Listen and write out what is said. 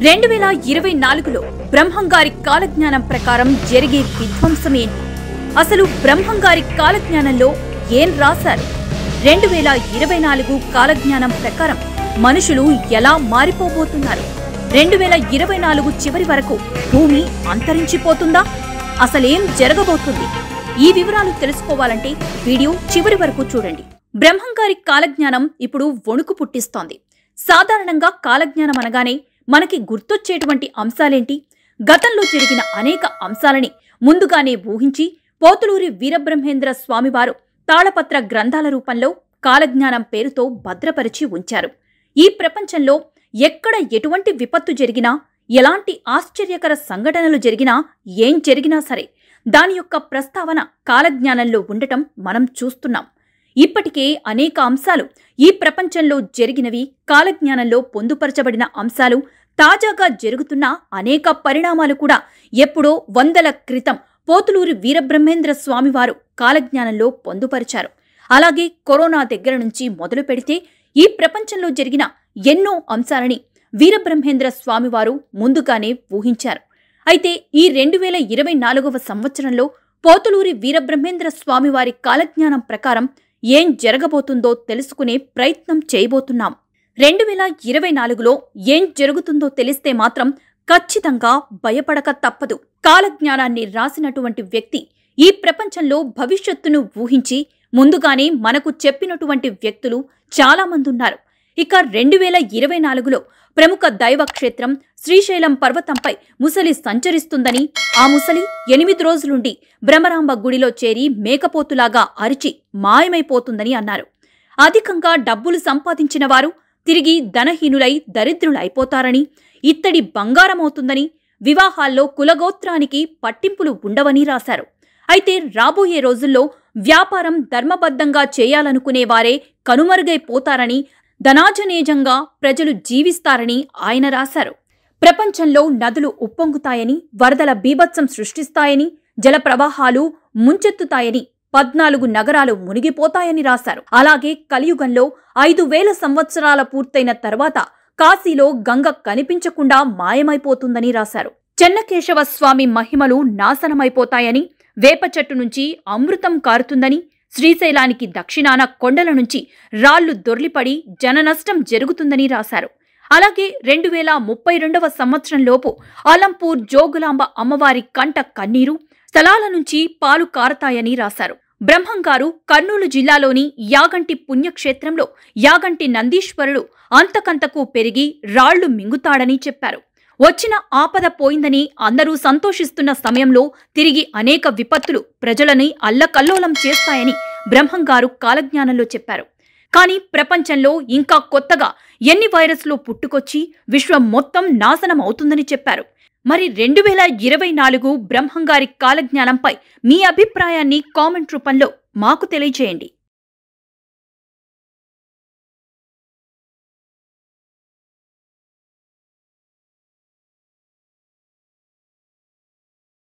2024లో బ్రహ్మంగారి కాలజ్ఞానం ప్రకారం జరిగే విధ్వంసమేంటి? అసలు బ్రహ్మంగారి కాలజ్ఞానంలో ఏం రాశారు? 2024 కాలజ్ఞానం ప్రకారం మనుషులు ఎలా మారిపోబోతున్నారు? 2024 చివరి వరకు భూమి అంతరించిపోతుందా? అసలేం జరగబోతుంది? ఈ వివరాలు తెలుసుకోవాలంటే వీడియో చివరి వరకు చూడండి. బ్రహ్మంగారి కాలజ్ఞానం ఇప్పుడు వణుకు పుట్టిస్తోంది. సాధారణంగా కాలజ్ఞానం అనగానే మనకి గుర్తొచ్చేటువంటి అంశాలేంటి? గతంలో జరిగిన అనేక అంశాలని ముందుగానే ఊహించి పోతులూరి వీరబ్రహ్మేంద్ర స్వామివారు తాళపత్ర గ్రంథాల రూపంలో కాలజ్ఞానం పేరుతో భద్రపరిచి ఉంచారు. ఈ ప్రపంచంలో ఎక్కడ ఎటువంటి విపత్తు జరిగినా, ఎలాంటి ఆశ్చర్యకర సంఘటనలు జరిగినా, ఏం జరిగినా సరే దాని యొక్క ప్రస్తావన కాలజ్ఞానంలో ఉండటం మనం చూస్తున్నాం. ఇప్పటికే అనేక అంశాలు ఈ ప్రపంచంలో జరిగినవి కాలజ్ఞానంలో పొందుపరచబడిన అంశాలు, తాజాగా జరుగుతున్న అనేక పరిణామాలు కూడా ఎప్పుడో వందల క్రితం పోతులూరి వీరబ్రహ్మేంద్ర స్వామివారు కాలజ్ఞానంలో పొందుపరిచారు. అలాగే కరోనా దగ్గర నుంచి మొదలు పెడితే ఈ ప్రపంచంలో జరిగిన ఎన్నో అంశాలని వీరబ్రహ్మేంద్ర స్వామివారు ముందుగానే ఊహించారు. అయితే ఈ 2024వ సంవత్సరంలో పోతులూరి వీరబ్రహ్మేంద్ర స్వామివారి కాలజ్ఞానం ప్రకారం ఏం జరగబోతుందో తెలుసుకునే ప్రయత్నం చేయబోతున్నాం. 2024లో ఏం జరుగుతుందో తెలిస్తే మాత్రం ఖచ్చితంగా భయపడక తప్పదు. కాలజ్ఞానాన్ని రాసినటువంటి వ్యక్తి ఈ ప్రపంచంలో భవిష్యత్తును ఊహించి ముందుగానే మనకు చెప్పినటువంటి వ్యక్తులు చాలా మంది ఉన్నారు. ఇక 2024లో ప్రముఖ దైవక్షేత్రం శ్రీశైలం పర్వతంపై ముసలి సంచరిస్తుందని, ఆ ముసలి 8 రోజులుండి బ్రహ్మరాంబ గుడిలో చేరి మేకపోతులాగా అరిచి మాయమైపోతుందని అన్నారు. అధికంగా డబ్బులు సంపాదించిన వారు తిరిగి ధనహీనులై దరిద్రులైపోతారని, ఇత్తడి బంగారమవుతుందని, వివాహాల్లో కులగోత్రానికి పట్టింపులు ఉండవని రాశారు. అయితే రాబోయే రోజుల్లో వ్యాపారం ధర్మబద్ధంగా చేయాలనుకునే వారే కనుమరుగైపోతారని, ధనాజనేజంగా ప్రజలు జీవిస్తారని ఆయన రాశారు. ప్రపంచంలో నదులు ఉప్పొంగుతాయని, వరదల బీభత్సం సృష్టిస్తాయని, జల ప్రవాహాలు ముంచెత్తుతాయని, 14 నగరాలు మునిగిపోతాయని రాశారు. అలాగే కలియుగంలో 5000 సంవత్సరాల పూర్తయిన తర్వాత కాశీలో గంగ కనిపించకుండా మాయమైపోతుందని రాశారు. చెన్నకేశవ స్వామి మహిమలు నాశనమైపోతాయని, వేప చెట్టు నుంచి అమృతం కారుతుందని, శ్రీశైలానికి దక్షిణాన కొండల నుంచి రాళ్లు దొర్లిపడి జననష్టం జరుగుతుందని రాశారు. అలాగే 2032వ సంవత్సరంలోపు అలంపూర్ జోగులాంబ అమ్మవారి కంట కన్నీరు, స్థలాల నుంచి పాలు కారతాయని రాశారు. బ్రహ్మంగారు కర్నూలు జిల్లాలోని యాగంటి పుణ్యక్షేత్రంలో యాగంటి నందీశ్వరుడు అంతకంతకు పెరిగి రాళ్లు మింగుతాడని చెప్పారు. వచ్చిన ఆపద పోయిందని అందరూ సంతోషిస్తున్న సమయంలో తిరిగి అనేక విపత్తులు ప్రజలని అల్లకల్లోలం చేస్తాయని బ్రహ్మంగారు కాలజ్ఞానంలో చెప్పారు. కానీ ప్రపంచంలో ఇంకా కొత్తగా ఎన్ని వైరస్లు పుట్టుకొచ్చి విశ్వం మొత్తం నాశనం అవుతుందని చెప్పారు. మరి 2024 బ్రహ్మంగారి కాలజ్ఞానంపై మీ అభిప్రాయాన్ని కామెంట్ రూపంలో మాకు తెలియజేయండి.